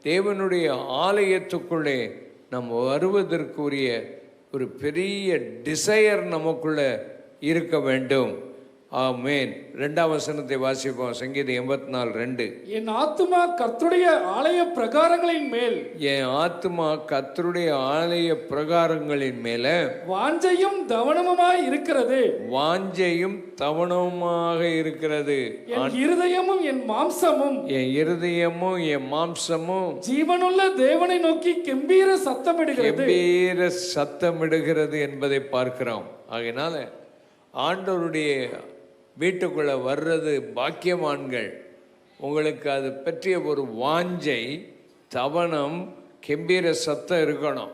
தேவனுடைய ஆலயத்துக்குள்ளே நாம் வருவதற்குரிய ஒரு பெரிய டிசையர் நமக்குள்ள இருக்க வேண்டும். ஆமென். 2ஆம் வசனத்தை வாசிப்போம். சங்கீதம் 84:2. என் ஆத்துமா கர்த்தருடைய ஆலய பிரகாரங்களின் மேல், என் ஆத்துமா கர்த்தருடைய ஆலய பிரகாரங்களின் மேல வாஞ்சையும் தவனமுமாய் இருக்கிறது. வாஞ்சையும் தவனமாக இருக்கிறது. என் இருதயமும் என் மாம்சமும், என் இருதயமும் என் மாம்சமும் ஜீவனுள்ள தேவனை நோக்கி கெம்பீர சத்தமிடுகிறது. கெம்பீர சத்தமிடுகிறது என்பதை பார்க்கிறோம். ஆகையினால ஆண்டவருடைய வீட்டுக்குள்ள வர்றது பாக்கியவான்கள். உங்களுக்கு அது பற்றிய ஒரு வாஞ்சை, தவனம், கெம்பீர சத்தம் இருக்கணும்.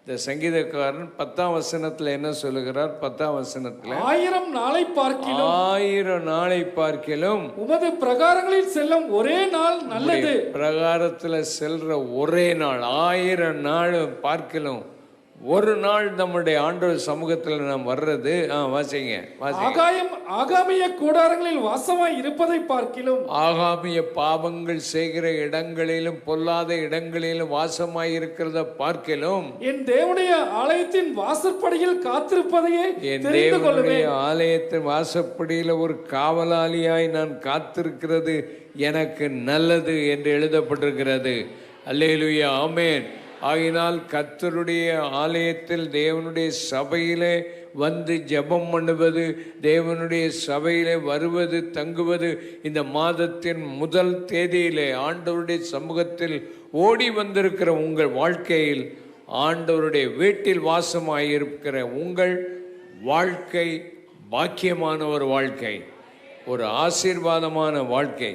இந்த சங்கீதக்காரன் 10ஆம் வசனத்துல என்ன சொல்லுகிறார்? 10ஆம் வசனத்துல 1000 நாளை பார்க்கிலும், 1000 நாளை பார்க்கிலும் உமது பிரகாரங்களில் செல்லும் ஒரே நாள் நல்லது. பிரகாரத்துல செல்ற ஒரே நாள், 1000 நாள் பார்க்கிலும் ஒரு நாள் நம்முடைய ஆண்டவர் சமூகத்தில் நாம் வர்றது. வாசிங்க. ஆகாமிய கூடாரங்களில் வாசமாய் இருப்பதை பார்க்கிலும், ஆகாமிய பாவங்கள் செய்கிற இடங்களிலும் பொல்லாத இடங்களிலும் வாசமாய் இருக்கிறத பார்க்கிலும், என் தேவனுடைய ஆலயத்தின் வாசற்படியில் காத்திருப்பதையே என் தெரிந்து தேவனுடைய கொள்வேன். ஆலயத்தின் வாசப்படியில ஒரு காவலாளியாய் நான் காத்திருக்கிறது எனக்கு நல்லது என்று எழுதப்பட்டிருக்கிறது. அல்லேலூயா, ஆமென். ஆகினால் கர்த்தருடைய ஆலயத்தில் தேவனுடைய சபையிலே வந்து ஜெபம் பண்ணுவது, தேவனுடைய சபையிலே வருவது, தங்குவது, இந்த மாதத்தின் முதல் தேதியிலே ஆண்டவருடைய சமூகத்தில் ஓடி வந்திருக்கிற உங்கள் வாழ்க்கையில், ஆண்டவருடைய வீட்டில் வாசமாயிருக்கிற உங்கள் வாழ்க்கை பாக்கியமான ஒரு வாழ்க்கை, ஒரு ஆசீர்வாதமான வாழ்க்கை.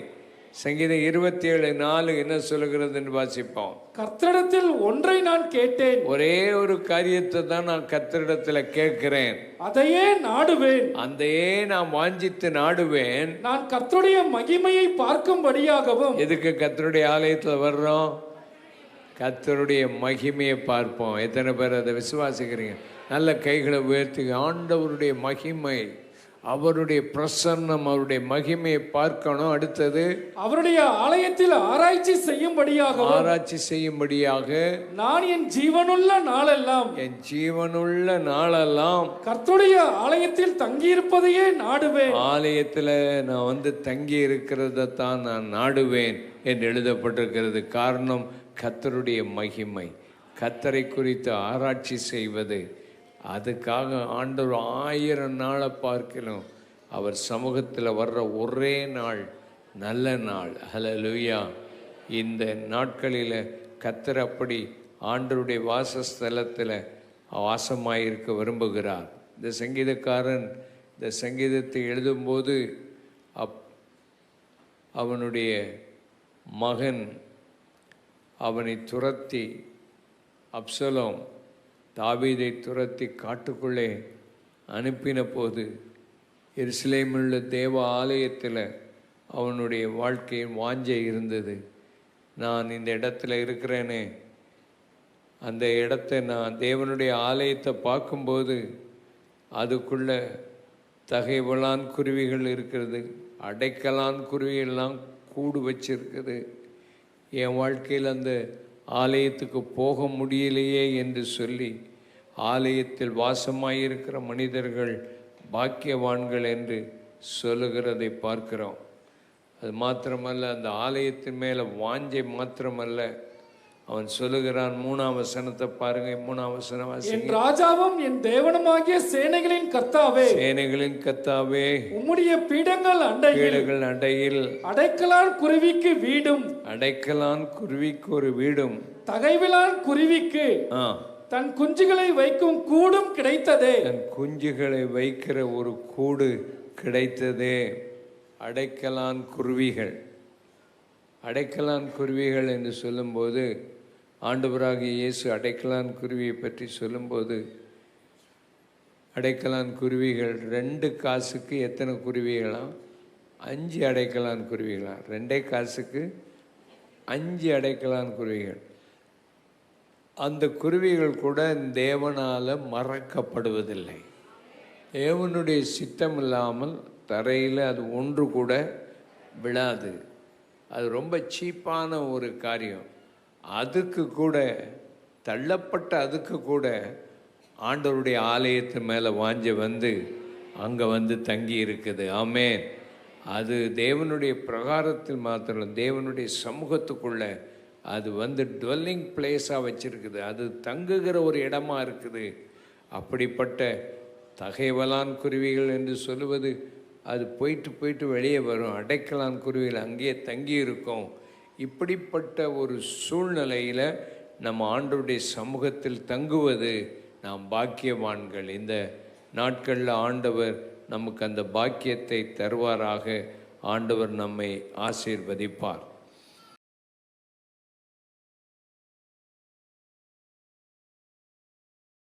சங்கீதம் 27:4 என்ன சொல்லுகிறது என்று வாசிப்போம். கர்த்தரிடத்தில் ஒன்றை நான் கேட்டேன், ஒரே ஒரு காரியத்தை தான் நான் கர்த்தரிடத்துல கேட்கிறேன், அதையே நாடுவேன். அதையே நான் வாஞ்சித்து நாடுவேன். நான் கர்த்தருடைய மகிமையை பார்க்கும்படியாகவும். எதுக்கு கர்த்தருடைய ஆலயத்துல வர்றோம்? கர்த்தருடைய மகிமையை பார்ப்போம். எத்தனை பேர் அதை விசுவாசிக்கிறீங்க? நல்ல கைகளை உயர்த்தி ஆண்டவருடைய மகிமை, அவருடைய பிரசன்னம், அவருடைய மகிமையை பார்க்கணும். அடுத்தது அவருடைய ஆலயத்தில் ஆராய்ச்சி செய்யும்படியாக, ஆராய்ச்சி செய்யும்படியாக நான் என் ஜீவனுள்ள நாளெல்லாம், என் ஜீவனுள்ள நாளெல்லாம் கர்த்தருடைய ஆலயத்தில் தங்கியிருப்பதையே நாடுவேன். ஆலயத்தில் நான் வந்து தங்கி இருக்கிறத தான் நான் நாடுவேன் என்று எழுதப்பட்டிருக்கிறது. காரணம் கர்த்தருடைய மகிமை, கர்த்தரை குறித்து ஆராய்ச்சி செய்வது. அதுக்காக ஆண்டவர் 1000 நாளை பார்க்கணும். அவர் சமூகத்தில் வர்ற ஒரே நாள் நல்ல நாள். ஹல்லேலூயா. இந்த நாட்களில் கர்த்தர் அப்படி ஆண்டவருடைய வாசஸ்தலத்தில் வாசமாயிருக்க விரும்புகிறார். இந்த சங்கீதக்காரன் இந்த சங்கீதத்தை எழுதும்போது அவனுடைய மகன் அவனை துரத்தி, அப்சலோம் தாவீதை துரத்தி காட்டுக்குள்ளே அனுப்பின போது, எருசலேமிலுள்ள தேவ ஆலயத்தில் அவனுடைய வாழ்க்கையின் வாஞ்சை இருந்தது. நான் இந்த இடத்துல இருக்கிறேனே, அந்த இடத்த நான் தேவனுடைய ஆலயத்தை பார்க்கும்போது அதுக்குள்ள தகைவலான் குருவிகள் இருக்கிறது, அடைக்கலான் குருவிகள்லாம் கூடு வச்சிருக்குது. என் வாழ்க்கையில் அந்த ஆலயத்துக்கு போக முடியலையே என்று சொல்லி ஆலயத்தில் வாசமாயிருக்கிற மனிதர்கள் பாக்கியவான்கள் என்று சொல்லுகிறதை பார்க்கிறோம். அது மாத்திரமல்ல, அந்த ஆலயத்தின் மேலே வாஞ்சை மாத்திரமல்ல, அவன் சொல்லுகிறான். 3ஆம் வசனத்தை பாருங்க. 3ஆம் வசனம் வாசிங்க. என் ராஜாவும் என் தேவனுமாகிய சேனைகளின் கர்த்தாவே, சேனைகளின் கர்த்தாவே, உம்முடைய பீடங்கள் அண்டையில் அடைக்கலான் குருவிக்கு வீடும், அடைக்கலான் குருவிக்கு ஒரு வீடும், தகைவிலான் குருவிக்கு தன் குஞ்சுகளை வைக்கும் கூடும் கிடைத்ததே. தன் குஞ்சுகளை வைக்கிற ஒரு கூடு கிடைத்ததே. அடைக்கலான் குருவிகள், அடைக்கலான் குருவிகள் என்று சொல்லும்போது, ஆண்டவராகிய இயேசு அடைக்கலான் குருவியை பற்றி சொல்லும்போது, அடைக்கலான் குருவிகள் 2 காசுக்கு எத்தனை குருவிகளாம்? 5 அடைக்கலான் குருவிகளாம். 2 காசுக்கு 5 அடைக்கலான் குருவிகள். அந்த குருவிகள் கூட தேவனால் மறக்கப்படுவதில்லை. தேவனுடைய சித்தம் இல்லாமல் தரையில் அது ஒன்று கூட விழாது. அது ரொம்ப சீப்பான ஒரு காரியம். அதுக்கு கூட தள்ளப்பட்ட அதுக்கு கூட ஆண்டவருடைய ஆலயத்தின் மேலே வாஞ்ச வந்து அங்கே வந்து தங்கி இருக்குது. ஆமென். அது தேவனுடைய பிரகாரத்தில் மாத்திரம் தேவனுடைய சமூகத்துக்குள்ள அது வந்து டுவெல்லிங் பிளேஸாக வச்சிருக்குது. அது தங்குகிற ஒரு இடமா இருக்குது. அப்படிப்பட்ட தகைவலான் குருவிகள் என்று சொல்லுவது அது போயிட்டு போயிட்டு வெளியே வரும். அடைக்கலான் குருவிகள் அங்கேயே தங்கி இருக்கும். இப்படிப்பட்ட ஒரு சூழ்நிலையில் நம்ம ஆண்டவருடைய சமூகத்தில் தங்குவது நாம் பாக்கியவான்கள். இந்த நாட்களில் ஆண்டவர் நமக்கு அந்த பாக்கியத்தை தருவாராக. ஆண்டவர் நம்மை ஆசீர்வதிப்பார்.